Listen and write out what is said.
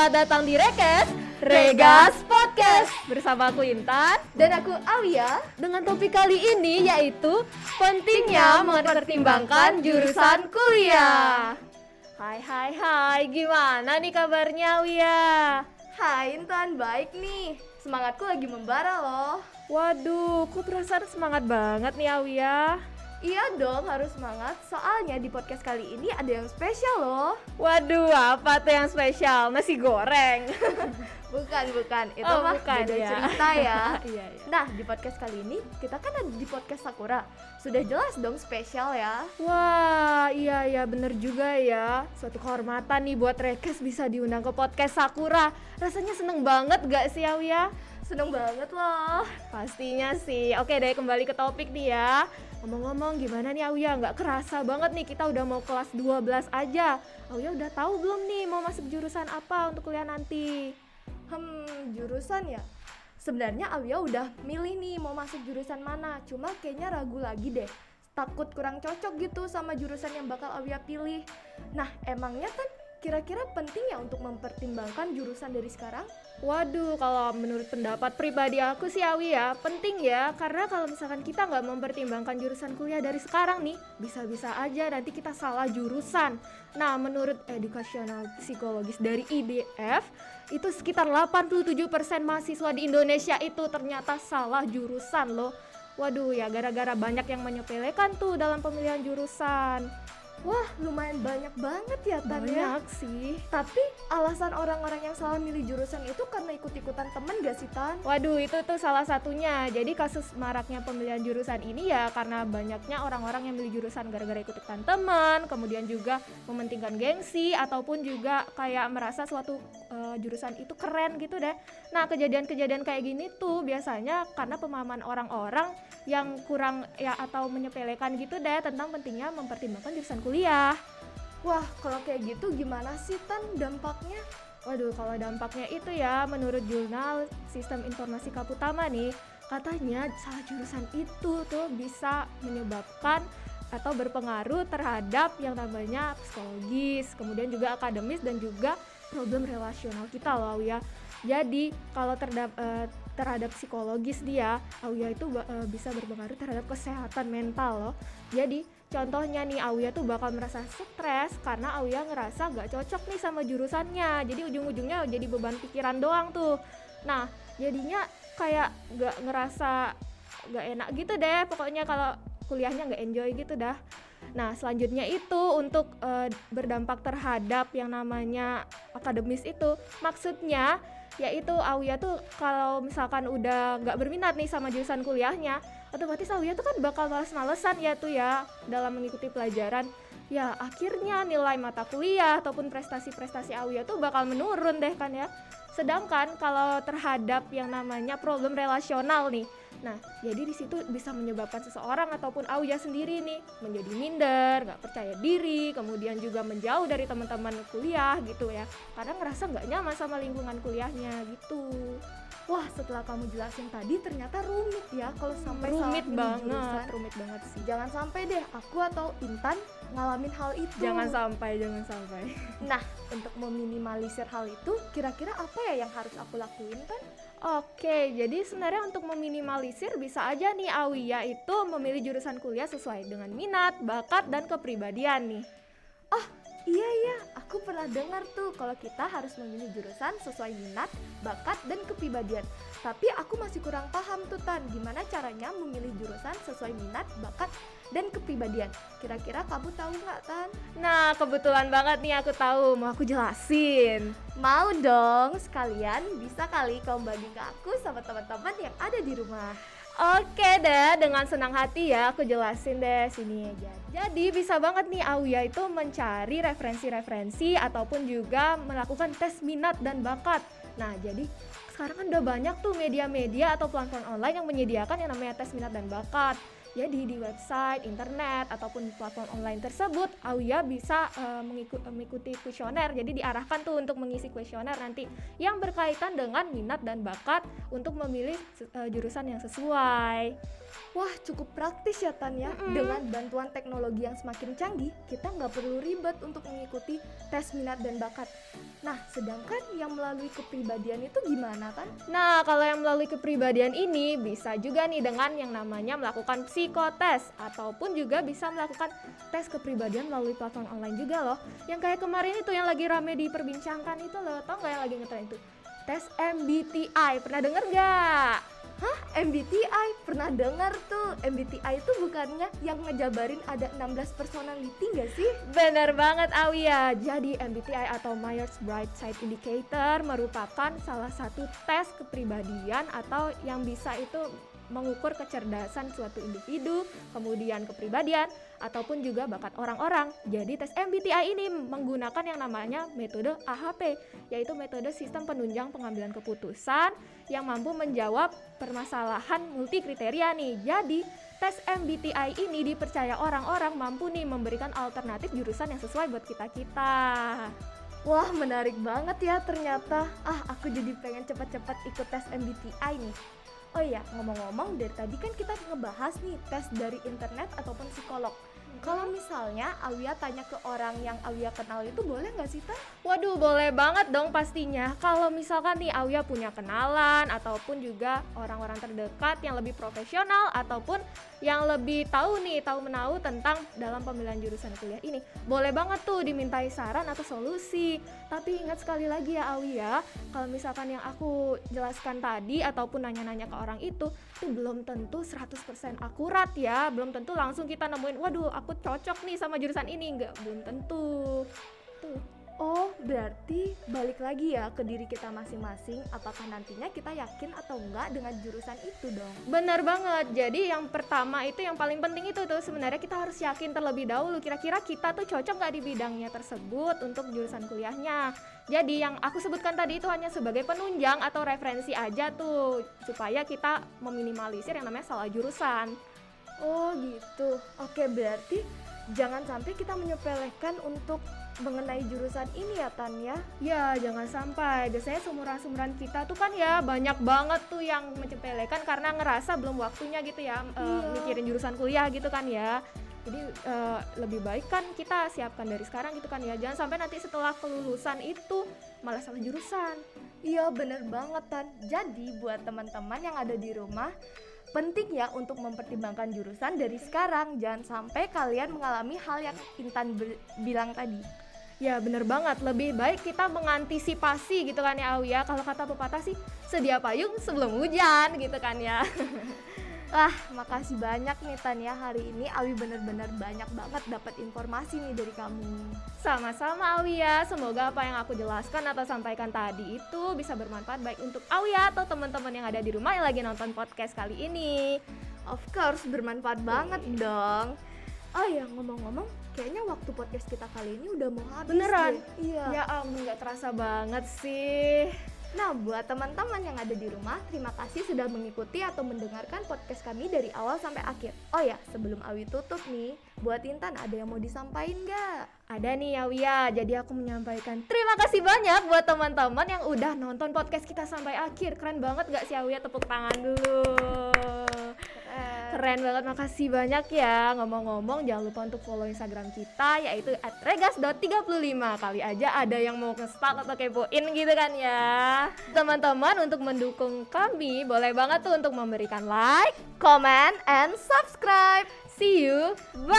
Selamat datang di Regas Podcast bersama aku Intan dan aku Alia dengan topik kali ini yaitu pentingnya mempertimbangkan jurusan kuliah. Hai, gimana nih kabarnya Alia? Hai Intan, baik nih. Semangatku lagi membara loh. Waduh, kok perasaan semangat banget nih Alia? Iya dong, harus semangat. Soalnya di podcast kali ini ada yang spesial loh. Waduh, apa tuh yang spesial? Nasi goreng? Bukan. Itu Oh, mah bukan, beda ya. cerita ya. Iya. Nah, di podcast kali ini kita kan ada di podcast Sakura. Sudah jelas dong spesial ya. Wah, iya bener juga ya. Suatu kehormatan nih buat Rekes bisa diundang ke podcast Sakura. Rasanya seneng banget gak sih Alia? Seneng banget loh. Pastinya sih. Oke deh, kembali ke topik nih ya. Ngomong-ngomong, gimana nih Auya? Nggak kerasa banget nih kita udah mau kelas 12 aja. Auya udah tahu belum nih mau masuk jurusan apa untuk kuliah nanti? Jurusan ya? Sebenarnya Alia udah milih nih mau masuk jurusan mana. Cuma kayaknya ragu lagi deh. Takut kurang cocok gitu sama jurusan yang bakal Alia pilih. Nah, emangnya kan kira-kira penting ya untuk mempertimbangkan jurusan dari sekarang? Waduh, kalau menurut pendapat pribadi aku sih Awi ya, penting ya. Karena kalau misalkan kita nggak mempertimbangkan jurusan kuliah dari sekarang nih, bisa-bisa aja nanti kita salah jurusan. Nah, menurut educational psikologis dari IDF, itu sekitar 87% mahasiswa di Indonesia itu ternyata salah jurusan loh. Waduh ya, gara-gara banyak yang menyepelekan tuh dalam pemilihan jurusan. Wah, lumayan banyak banget ya Tan ya. Banyak sih. Tapi alasan orang-orang yang salah milih jurusan itu karena ikut-ikutan temen gak sih Tan? Waduh, itu tuh salah satunya. Jadi kasus maraknya pemilihan jurusan ini ya karena banyaknya orang-orang yang milih jurusan gara-gara ikut-ikutan teman, kemudian juga mementingkan gengsi ataupun juga kayak merasa suatu jurusan itu keren gitu deh. Nah, kejadian-kejadian kayak gini tuh biasanya karena pemahaman orang-orang yang kurang ya atau menyepelekan gitu deh tentang pentingnya mempertimbangkan jurusan kuliah. Wah, kalau kayak gitu gimana sih Tan dampaknya? Waduh, kalau dampaknya itu ya menurut jurnal Sistem Informasi Kaputama nih, katanya salah jurusan itu tuh bisa menyebabkan atau berpengaruh terhadap yang namanya psikologis, kemudian juga akademis dan juga problem relasional kita loh ya. Jadi kalau terhadap psikologis dia, Auya itu bisa berpengaruh terhadap kesehatan mental loh. Jadi contohnya nih Auya tuh bakal merasa stres karena Auya ngerasa gak cocok nih sama jurusannya. Jadi ujung-ujungnya jadi beban pikiran doang tuh. Nah jadinya kayak gak ngerasa gak enak gitu deh. Pokoknya kalau kuliahnya gak enjoy gitu dah. Nah selanjutnya itu untuk berdampak terhadap yang namanya akademis itu. Maksudnya yaitu Auya tuh kalau misalkan udah gak berminat nih sama jurusan kuliahnya, otomatis Auya tuh kan bakal males-malesan ya tuh ya dalam mengikuti pelajaran. Ya akhirnya nilai mata kuliah ataupun prestasi-prestasi Auya tuh bakal menurun deh kan ya. Sedangkan kalau terhadap yang namanya problem relasional nih, nah jadi di situ bisa menyebabkan seseorang ataupun Auya sendiri nih menjadi minder, gak percaya diri, kemudian juga menjauh dari teman-teman kuliah gitu ya, karena ngerasa gak nyaman sama lingkungan kuliahnya gitu. Wah, setelah kamu jelasin tadi ternyata rumit ya kalau sampai Rumit salah milih jurusan. rumit banget sih. Jangan sampai deh aku atau Intan ngalamin hal itu. Jangan sampai. Nah, untuk meminimalisir hal itu, kira-kira apa ya yang harus aku lakuin kan? Oke, jadi sebenarnya untuk meminimalisir bisa aja nih Auya itu memilih jurusan kuliah sesuai dengan minat, bakat, dan kepribadian nih. Oh, iya, aku pernah dengar tuh kalau kita harus memilih jurusan sesuai minat, bakat, dan kepribadian. Tapi aku masih kurang paham tuh Tan, gimana caranya memilih jurusan sesuai minat, bakat, dan kepribadian. Kira-kira kamu tahu nggak Tan? Nah, kebetulan banget nih aku tahu, mau aku jelasin. Mau dong, sekalian bisa kali kamu bagi ke aku sama teman-teman yang ada di rumah. Oke deh, dengan senang hati ya aku jelasin deh sini aja. Jadi bisa banget nih Auya itu mencari referensi-referensi ataupun juga melakukan tes minat dan bakat. Nah jadi sekarang kan udah banyak tuh media-media atau platform online yang menyediakan yang namanya tes minat dan bakat. Jadi di website, internet, ataupun platform online tersebut Auya bisa mengikuti kuesioner. Jadi diarahkan tuh untuk mengisi kuesioner nanti yang berkaitan dengan minat dan bakat untuk memilih jurusan yang sesuai. Wah, cukup praktis ya Tan ya. Dengan bantuan teknologi yang semakin canggih, kita nggak perlu ribet untuk mengikuti tes minat dan bakat. Nah, sedangkan yang melalui kepribadian itu gimana Tan? Nah, kalau yang melalui kepribadian ini bisa juga nih dengan yang namanya melakukan psikotes ataupun juga bisa melakukan tes kepribadian melalui platform online juga loh. Yang kayak kemarin itu yang lagi rame diperbincangkan itu loh, tau nggak yang lagi ngetren itu? Tes MBTI, pernah denger nggak? Hah? MBTI? Pernah dengar tuh. MBTI itu bukannya yang ngejabarin ada 16 personality nggak sih? Bener banget Awia. Jadi MBTI atau Myers-Briggs Side Indicator merupakan salah satu tes kepribadian atau yang bisa itu mengukur kecerdasan suatu individu, kemudian kepribadian, ataupun juga bakat orang-orang. Jadi tes MBTI ini menggunakan yang namanya metode AHP, yaitu metode sistem penunjang pengambilan keputusan yang mampu menjawab permasalahan multi kriteria nih. Jadi tes MBTI ini dipercaya orang-orang mampu nih memberikan alternatif jurusan yang sesuai buat kita-kita. Wah, menarik banget ya ternyata. Aku jadi pengen cepat-cepat ikut tes MBTI nih. Oh iya, ngomong-ngomong dari tadi kan kita ngebahas nih tes dari internet ataupun psikolog. Kalau misalnya Awia tanya ke orang yang Awia kenal itu boleh nggak sih Teh? Waduh, boleh banget dong pastinya. Kalau misalkan nih Awia punya kenalan ataupun juga orang-orang terdekat yang lebih profesional ataupun yang lebih tahu menahu tentang dalam pemilihan jurusan kuliah ini, boleh banget tuh dimintai saran atau solusi. Tapi ingat sekali lagi ya Awia, kalau misalkan yang aku jelaskan tadi ataupun nanya-nanya ke orang itu belum tentu 100% akurat ya. Belum tentu langsung kita nemuin, waduh aku cocok nih sama jurusan ini, belum tentu tuh. Oh, berarti balik lagi ya ke diri kita masing-masing, apakah nantinya kita yakin atau enggak dengan jurusan itu dong. Benar banget. Jadi yang pertama itu yang paling penting itu tuh sebenarnya kita harus yakin terlebih dahulu kira-kira kita tuh cocok nggak di bidangnya tersebut untuk jurusan kuliahnya. Jadi yang aku sebutkan tadi itu hanya sebagai penunjang atau referensi aja tuh, supaya kita meminimalisir yang namanya salah jurusan. Oh gitu. Oke, berarti jangan sampai kita menyepelekan untuk mengenai jurusan ini ya Tan ya. Ya jangan sampai. Biasanya seumuran-seumuran kita tuh kan ya banyak banget tuh yang menyepelekan karena ngerasa belum waktunya gitu ya, mikirin jurusan kuliah gitu kan ya. Jadi lebih baik kan kita siapkan dari sekarang gitu kan ya. Jangan sampai nanti setelah kelulusan itu malah salah jurusan. Iya bener banget Tan. Jadi buat teman-teman yang ada di rumah, penting ya untuk mempertimbangkan jurusan dari sekarang. Jangan sampai kalian mengalami hal yang Intan bilang tadi. Ya bener banget, lebih baik kita mengantisipasi gitu kan ya Awia. Kalau kata pepatah sih, sedia payung sebelum hujan gitu kan ya. Wah, makasih banyak nih Tan ya. Hari ini Awi bener-bener banyak banget dapat informasi nih dari kamu. Sama-sama Awia, semoga apa yang aku jelaskan atau sampaikan tadi itu bisa bermanfaat baik untuk Awia atau teman-teman yang ada di rumah yang lagi nonton podcast kali ini. Of course, bermanfaat banget dong. Oh ya, ngomong-ngomong, kayaknya waktu podcast kita kali ini udah mau habis. Beneran? Deh. Iya. Ya ampun, gak terasa banget sih. Nah, buat teman-teman yang ada di rumah, terima kasih sudah mengikuti atau mendengarkan podcast kami dari awal sampai akhir. Oh ya, sebelum Awi tutup nih, buat Intan ada yang mau disampaikan nggak? Ada nih Awia, jadi aku menyampaikan terima kasih banyak buat teman-teman yang udah nonton podcast kita sampai akhir. Keren banget gak sih Awia? Tepuk tangan dulu. Keren banget, makasih banyak ya. Ngomong-ngomong jangan lupa untuk follow Instagram kita yaitu @regas.35. Kali aja ada yang mau nge-stalk atau kepoin gitu kan ya. Teman-teman untuk mendukung kami boleh banget tuh untuk memberikan like, Comment and subscribe. see you, bye.